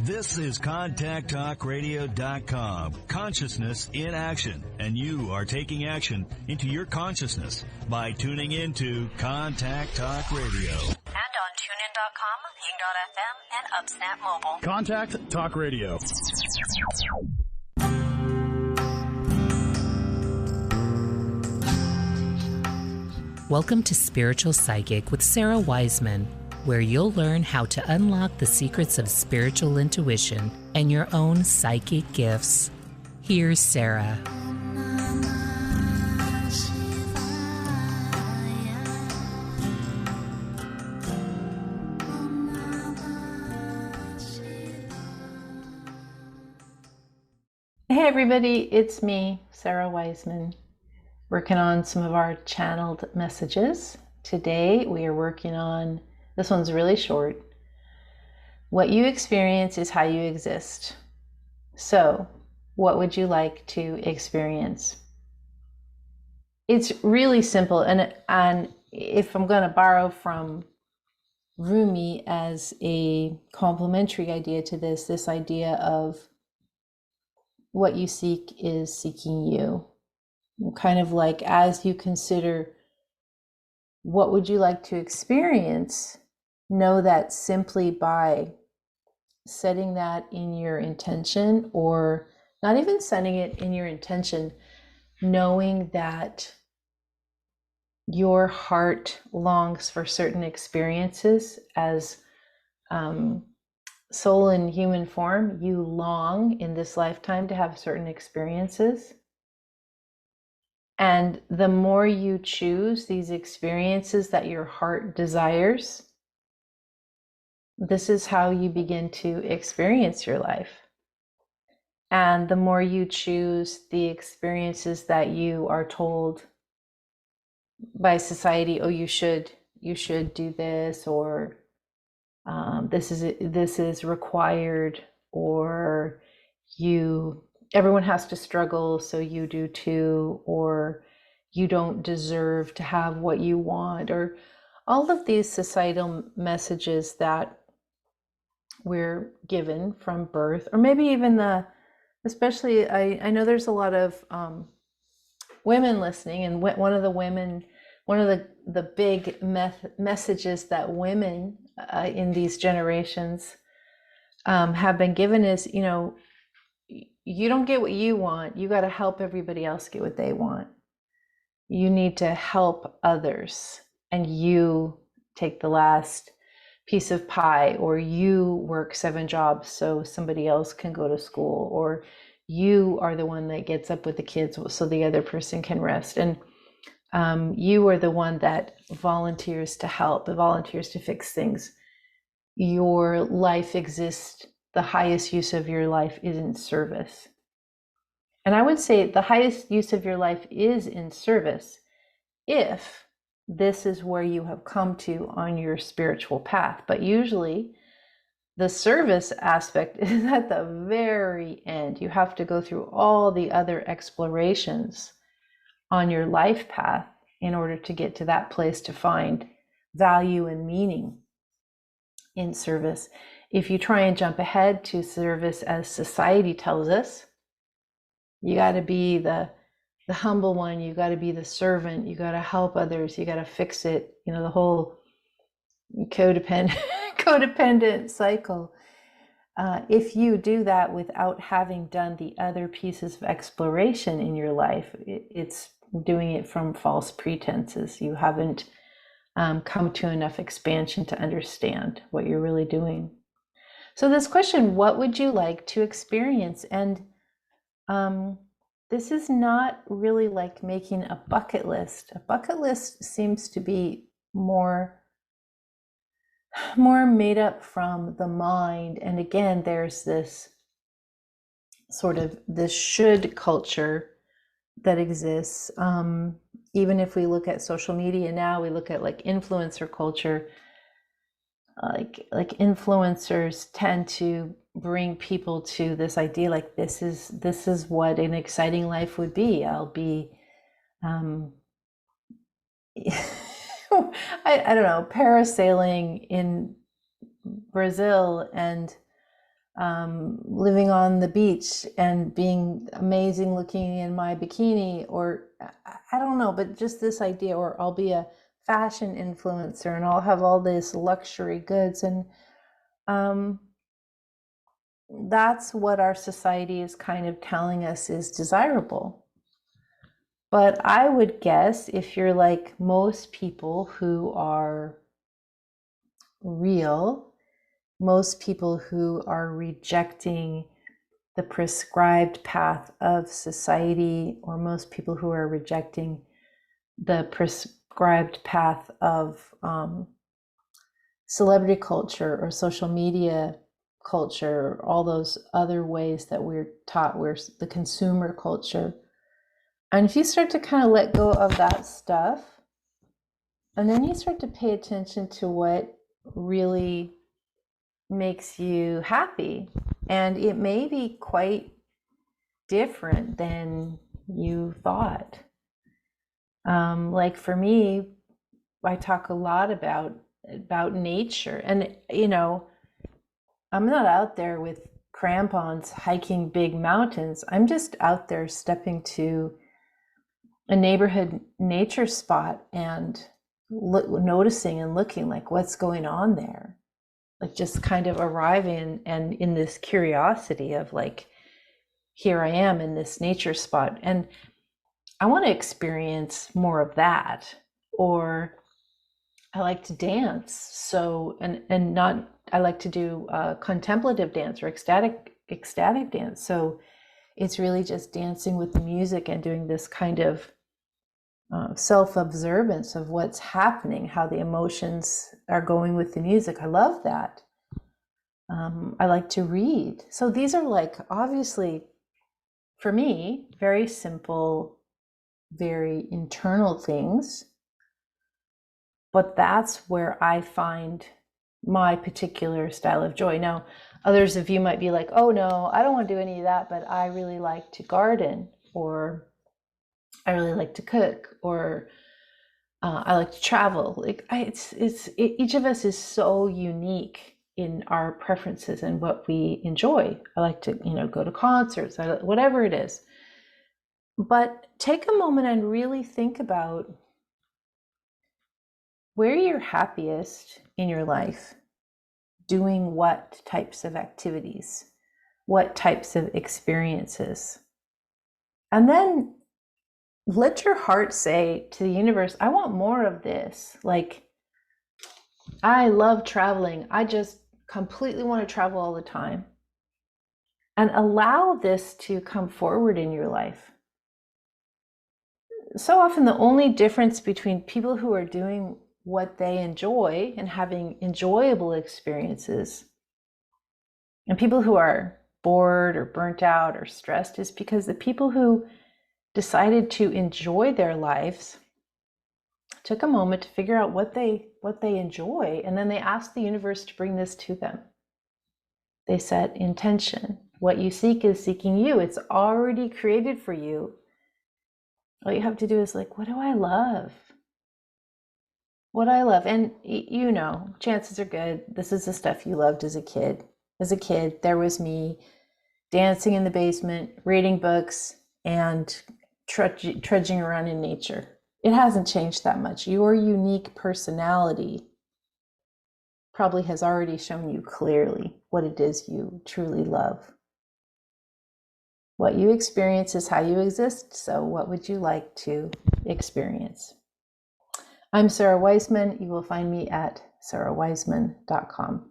This is ContactTalkRadio.com. Consciousness in action. And you are taking action into your consciousness by tuning into Contact Talk Radio. And on TuneIn.com, Ping.fm, and UpSnap Mobile. Contact Talk Radio. Welcome to Spiritual Psychic with Sarah Wiseman, where you'll learn how to unlock the secrets of spiritual intuition and your own psychic gifts. Here's Sarah. Hey everybody, it's me, Sarah Wiseman, working on some of our channeled messages. Today we are working on, this one's really short. What you experience is how you exist. So, what would you like to experience? It's really simple, and if I'm going to borrow from Rumi as a complementary idea to this idea of what you seek is seeking you. Kind of like, as you consider what would you like to experience, know that simply by setting that in your intention, or not even setting it in your intention, knowing that your heart longs for certain experiences as soul in human form, you long in this lifetime to have certain experiences. And the more you choose these experiences that your heart desires, this is how you begin to experience your life. And the more you choose the experiences that you are told by society, oh, you should do this, or this is required, or everyone has to struggle, so you do too, or you don't deserve to have what you want, or all of these societal messages that we're given from birth, or maybe even especially I know there's a lot of women listening, and one of the big messages that women in these generations have been given is, you don't get what you want, you got to help everybody else get what they want. You need to help others, and you take the last piece of pie, or you work 7 jobs so somebody else can go to school, or you are the one that gets up with the kids so the other person can rest, and you are the one that volunteers to help, volunteers to fix things. Your life exists, the highest use of your life is in service. And I would say the highest use of your life is in service if this is where you have come to on your spiritual path. But usually the service aspect is at the very end. You have to go through all the other explorations on your life path in order to get to that place to find value and meaning in service. If you try and jump ahead to service as society tells us, you got to be the humble one, you got to be the servant, you got to help others, you got to fix it, the whole codependent cycle. If you do that without having done the other pieces of exploration in your life, it's doing it from false pretenses. You haven't come to enough expansion to understand what you're really doing. So this question, what would you like to experience? And this is not really like making a bucket list. A bucket list seems to be more made up from the mind. And again, there's this sort of this should culture that exists. Even if we look at social media now, we look at like influencer culture, like influencers tend to bring people to this idea, like this is what an exciting life would be. I'll be I don't know, parasailing in Brazil and living on the beach and being amazing looking in my bikini, or I don't know, but just this idea, or I'll be a fashion influencer and I'll have all this luxury goods. And that's what our society is kind of telling us is desirable. But I would guess if you're like most people who are real, most people who are rejecting the prescribed path of society, or most people who are rejecting the prescribed path of celebrity culture or social media culture, all those other ways that we're taught, we're the consumer culture. And if you start to kind of let go of that stuff, and then you start to pay attention to what really makes you happy, and it may be quite different than you thought. Like for me, I talk a lot about nature, and I'm not out there with crampons hiking big mountains. I'm just out there stepping to a neighborhood nature spot and noticing and looking like what's going on there. Like just kind of arriving and in this curiosity of like, here I am in this nature spot. And I want to experience more of that. Or I like to dance. So, and not, I like to do contemplative dance or ecstatic dance. So it's really just dancing with the music and doing this kind of self-observance of what's happening, how the emotions are going with the music. I love that. I like to read. So these are like, obviously, for me, very simple, very internal things. But that's where I find my particular style of joy. Now, others of you might be like, oh no, I don't want to do any of that, but I really like to garden, or I really like to cook, or I like to travel. Like each of us is so unique in our preferences and what we enjoy. I like to, go to concerts, whatever it is. But take a moment and really think about where you're happiest in your life, doing what types of activities, what types of experiences. And then let your heart say to the universe, I want more of this. Like, I love traveling. I just completely want to travel all the time. And allow this to come forward in your life. So often the only difference between people who are doing what they enjoy and having enjoyable experiences and people who are bored or burnt out or stressed is because the people who decided to enjoy their lives took a moment to figure out what they enjoy, and then they asked the universe to bring this to them. They set intention. What you seek is seeking you. It's already created for you. All you have to do is like, what do I love? What I love. And chances are good this is the stuff you loved as a kid. As a kid, there was me dancing in the basement, reading books, and trudging around in nature. It hasn't changed that much. Your unique personality probably has already shown you clearly what it is you truly love. What you experience is how you exist. So what would you like to experience? I'm Sarah Wiseman. You will find me at sarahwiseman.com.